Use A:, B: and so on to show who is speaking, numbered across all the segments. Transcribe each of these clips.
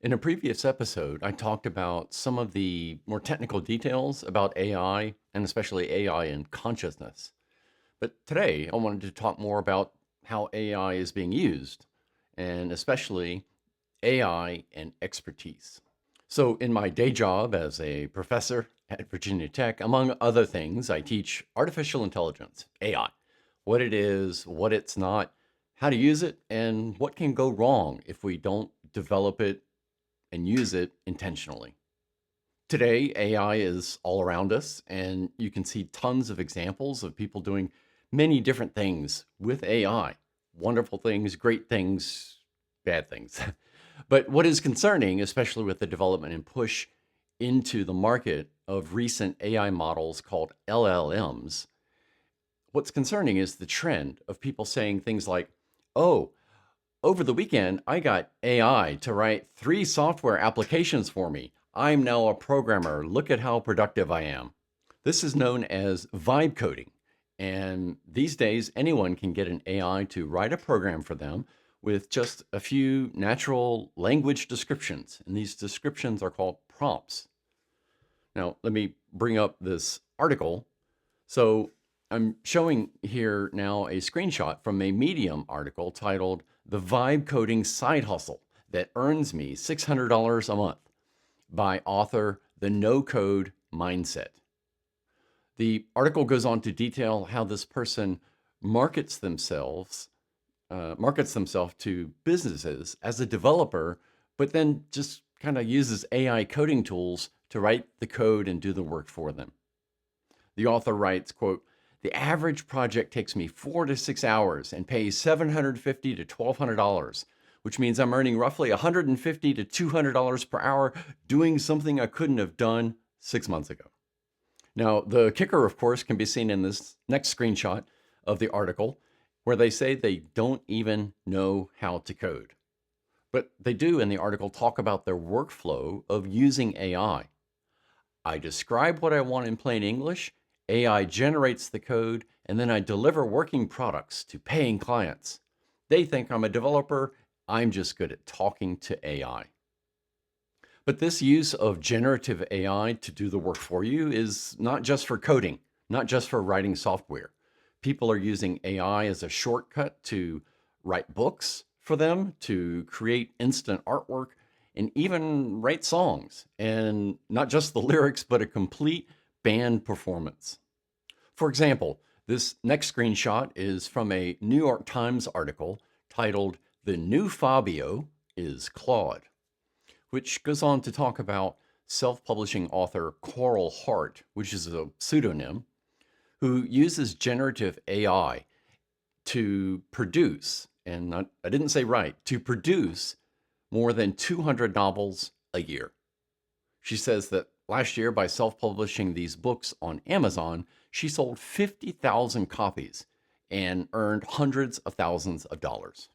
A: In a previous episode, I talked about some of the more technical details about AI and especially AI and consciousness. But today, I wanted to talk more about how AI is being used and especially AI and expertise. So, in my day job as a professor at Virginia Tech, among other things, I teach artificial intelligence, AI, what it is, what it's not, how to use it, and what can go wrong if we don't develop it and use it intentionally. Today, AI is all around us, and you can see tons of examples of people doing many different things with AI. Wonderful things, great things, bad things. But what is concerning, especially with the development and push into the market of recent AI models called LLMs, what's concerning is the trend of people saying things like, oh, over the weekend, I got AI to write 3 software applications for me. I'm now a programmer. Look at how productive I am. This is known as vibe coding. And these days, anyone can get an AI to write a program for them with just a few natural language descriptions. And these descriptions are called prompts. Now, let me bring up this article. So I'm showing here now a screenshot from a Medium article titled The Vibe Coding Side Hustle That Earns Me $600 a Month by author The No Code Mindset. The article goes on to detail how this person markets themselves markets themselves to businesses as a developer, but then just kind of uses AI coding tools to write the code and do the work for them. The author writes, quote, the average project takes me 4 to 6 hours and pays $750 to $1,200, which means I'm earning roughly $150 to $200 per hour doing something I couldn't have done 6 months ago. Now, the kicker, of course, can be seen in this next screenshot of the article, where they say they don't even know how to code. But they do in the article talk about their workflow of using AI. I describe what I want in plain English, AI generates the code, and then I deliver working products to paying clients. They think I'm a developer. I'm just good at talking to AI. But this use of generative AI to do the work for you is not just for coding, not just for writing software. People are using AI as a shortcut to write books for them, to create instant artwork, and even write songs. And not just the lyrics, but a complete band performance. For example, this next screenshot is from a New York Times article titled The New Fabio is Claude, which goes on to talk about self publishing author Coral Hart, which is a pseudonym, who uses generative AI to produce, and I didn't say write, to produce more than 200 novels a year. She says that last year, by self publishing these books on Amazon, she sold 50,000 copies and earned hundreds of thousands of dollars.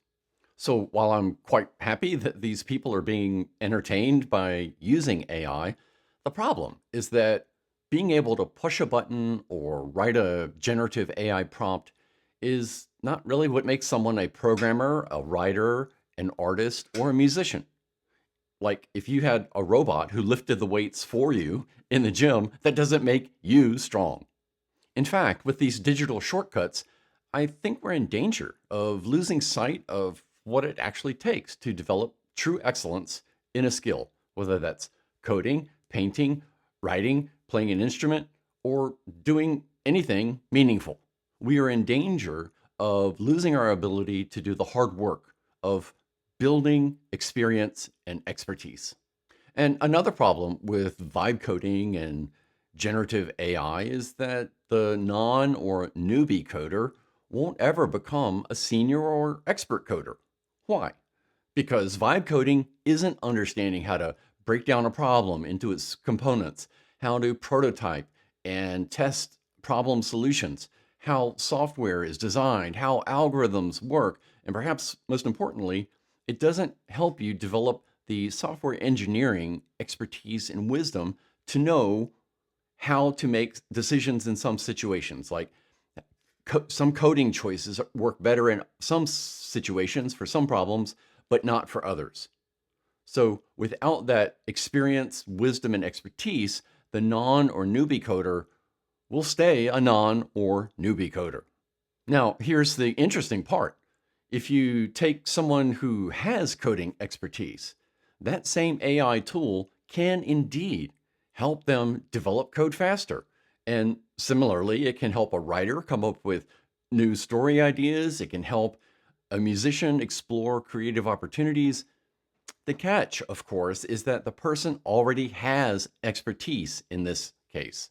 A: So while I'm quite happy that these people are being entertained by using AI, the problem is that being able to push a button or write a generative AI prompt is not really what makes someone a programmer, a writer, an artist, or a musician. Like if you had a robot who lifted the weights for you in the gym, that doesn't make you strong. In fact, with these digital shortcuts, I think we're in danger of losing sight of what it actually takes to develop true excellence in a skill, whether that's coding, painting, writing, playing an instrument, or doing anything meaningful. We are in danger of losing our ability to do the hard work of building experience and expertise. And another problem with vibe coding and generative AI is that the non or newbie coder won't ever become a senior or expert coder. Why? Because vibe coding isn't understanding how to break down a problem into its components, how to prototype and test problem solutions, how software is designed, how algorithms work, and perhaps most importantly, it doesn't help you develop the software engineering expertise and wisdom to know how to make decisions in some situations. Like some coding choices work better in some situations for some problems, but not for others. So without that experience, wisdom, and expertise, the non or newbie coder will stay a non or newbie coder. Now, here's the interesting part. If you take someone who has coding expertise, that same AI tool can indeed help them develop code faster. And similarly, it can help a writer come up with new story ideas. It can help a musician explore creative opportunities. The catch, of course, is that the person already has expertise in this case.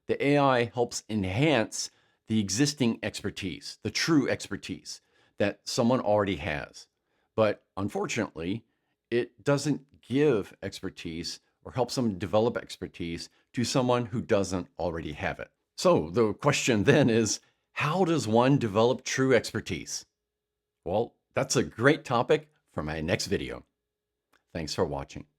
A: The AI helps enhance the existing expertise, the true expertise that someone already has. But unfortunately, it doesn't give expertise or help someone develop expertise to someone who doesn't already have it. So the question then is, how does one develop true expertise? Well, that's a great topic for my next video. Thanks for watching.